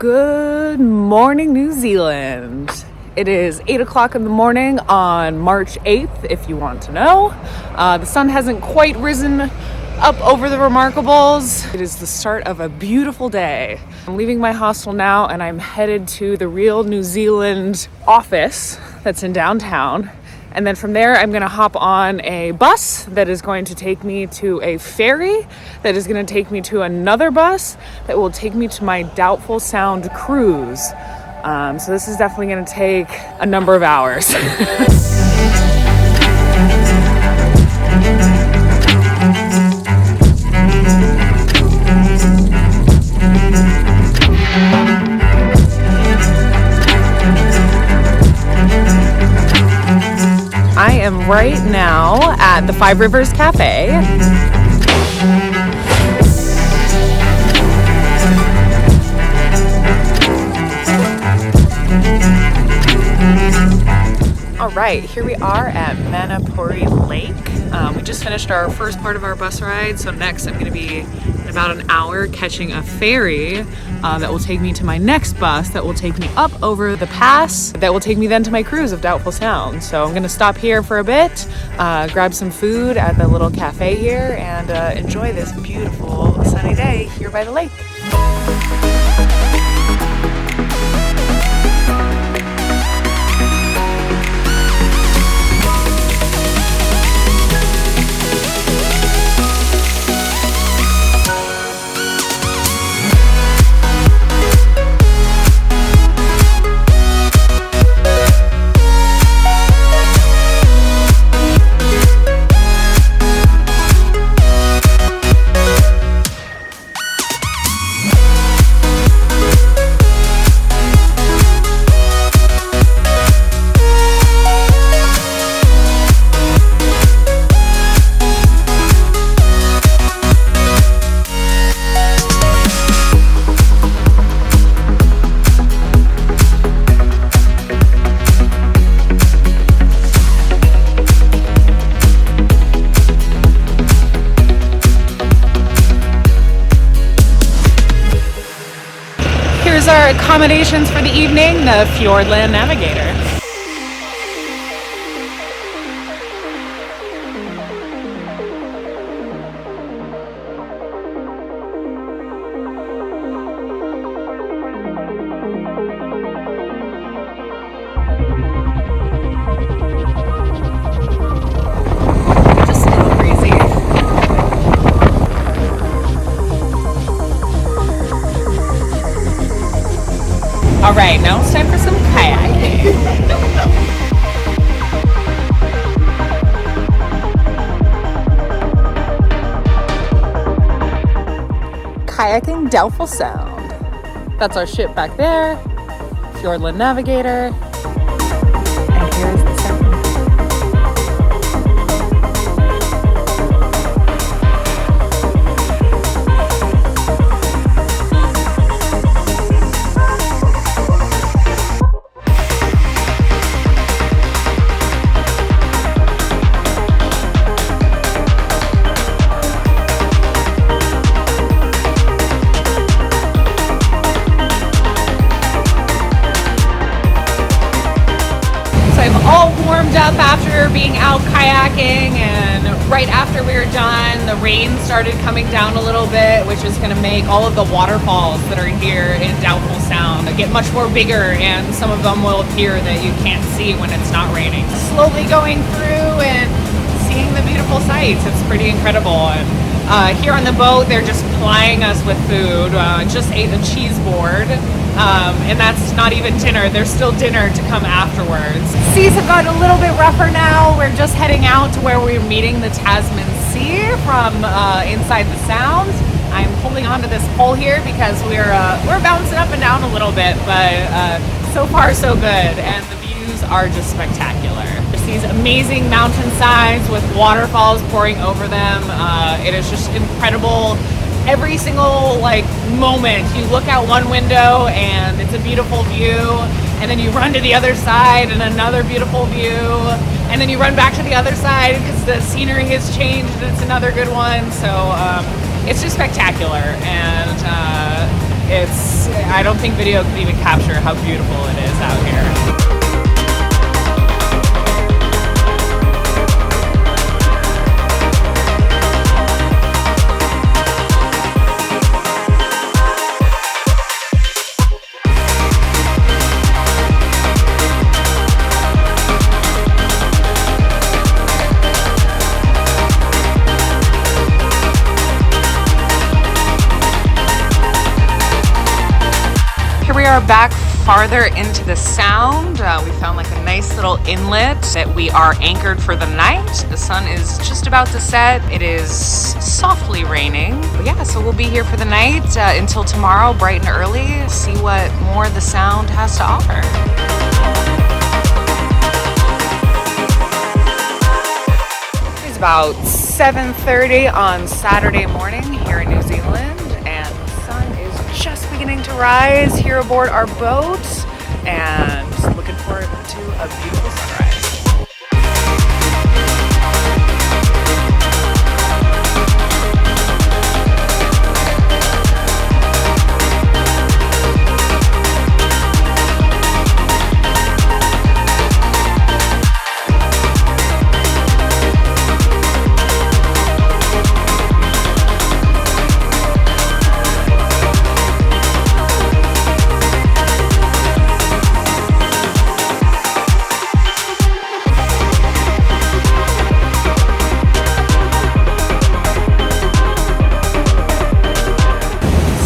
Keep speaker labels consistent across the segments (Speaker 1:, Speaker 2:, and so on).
Speaker 1: Good morning, New Zealand. It is 8 o'clock in the morning on March 8th, if you want to know. The sun hasn't quite risen up over the Remarkables. It is the start of a beautiful day. I'm leaving my hostel now and I'm headed to the Real New Zealand office that's in downtown. And then from there, I'm going to hop on a bus that is going to take me to a ferry that is going to take me to another bus that will take me to my Doubtful Sound cruise. So this is definitely going to take a number of hours. I am right now at the Five Rivers Cafe. All right, here we are at Manapouri Lake. We just finished our first part of our bus ride, so next I'm going to be in about an hour catching a ferry that will take me to my next bus that will take me up over the pass that will take me then to my cruise of Doubtful Sound. So I'm going to stop here for a bit, grab some food at the little cafe here, and enjoy this beautiful sunny day here by the lake. Here's our accommodations for the evening, the Fjordland Navigator. Just a little breezy. All right, now it's time for some kayaking. Kayaking Doubtful Sound. That's our ship back there, Fjordland Navigator. And here's the sound. Warmed up after being out kayaking, and right after we were done, the rain started coming down a little bit, which is going to make all of the waterfalls that are here in Doubtful Sound get much more bigger, and some of them will appear that you can't see when it's not raining. Slowly going through and seeing the beautiful sights, it's pretty incredible. And here on the boat, they're just plying us with food. Just ate a cheese board. And that's not even dinner. There's still dinner to come afterwards. Seas have gotten a little bit rougher now. We're just heading out to where we're meeting the Tasman Sea from inside the sound. I'm holding onto this pole here because we're bouncing up and down a little bit, but so far so good, and the views are just spectacular. There's these amazing mountainsides with waterfalls pouring over them. It is just incredible. Every single moment you look out one window and it's a beautiful view, and then you run to the other side and another beautiful view, and then you run back to the other side because the scenery has changed and it's another good one. So it's just spectacular, and I don't think video could even capture how beautiful it is out here. We are back farther into the sound. We found like a nice little inlet that we are anchored for the night. The sun is just about to set. It is softly raining. But yeah, so we'll be here for the night until tomorrow, bright and early. See what more the sound has to offer. It's about 7:30 on Saturday morning here in New Zealand, and the sun is just beginning to rise here aboard our boat, and looking forward to a beautiful sunrise.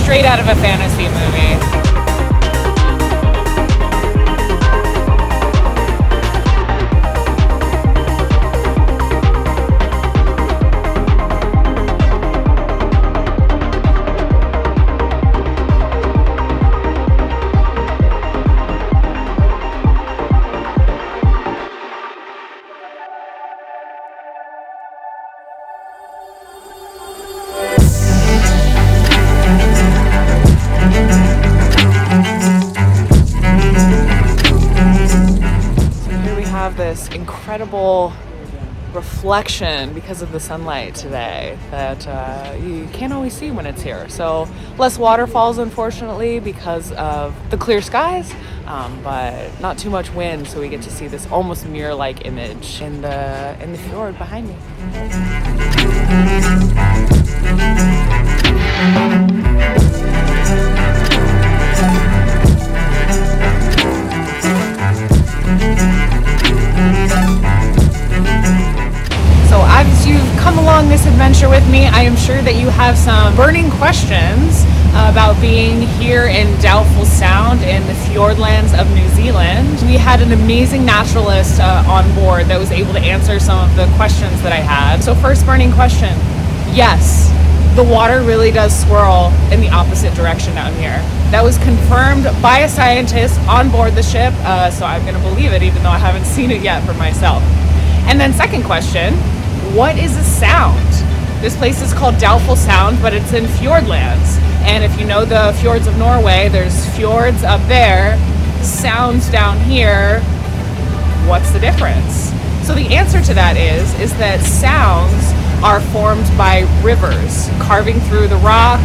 Speaker 1: Straight out of a fantasy movie. This incredible reflection because of the sunlight today that you can't always see when it's here. So less waterfalls, unfortunately, because of the clear skies, but not too much wind, so we get to see this almost mirror-like image in the fjord behind me. So as you've come along this adventure with me, I am sure that you have some burning questions about being here in Doubtful Sound in the Fjordlands of New Zealand. We had an amazing naturalist on board that was able to answer some of the questions that I had. So first burning question, yes, the water really does swirl in the opposite direction down here. That was confirmed by a scientist on board the ship, so I'm going to believe it even though I haven't seen it yet for myself. And then second question, what is a sound? This place is called Doubtful Sound, but it's in Fjordlands. And if you know the fjords of Norway, there's fjords up there, sounds down here. What's the difference? So the answer to that is that sounds are formed by rivers carving through the rock,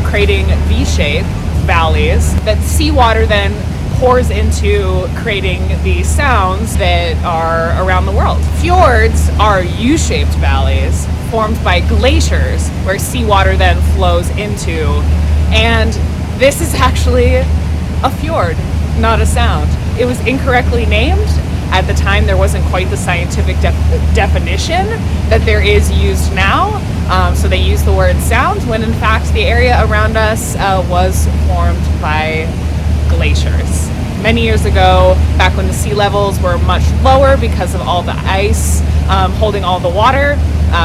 Speaker 1: creating V-shaped valleys that seawater then pours into, creating these sounds that are around the world. Fjords are U-shaped valleys formed by glaciers where seawater then flows into, and this is actually a fjord, not a sound. It was incorrectly named. At the time, there wasn't quite the scientific definition that there is used now, so they used the word sound when in fact the area around us was formed by glaciers. Many years ago, back when the sea levels were much lower because of all the ice holding all the water.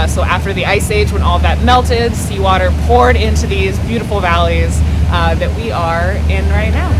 Speaker 1: So after the ice age, when all that melted, seawater poured into these beautiful valleys that we are in right now.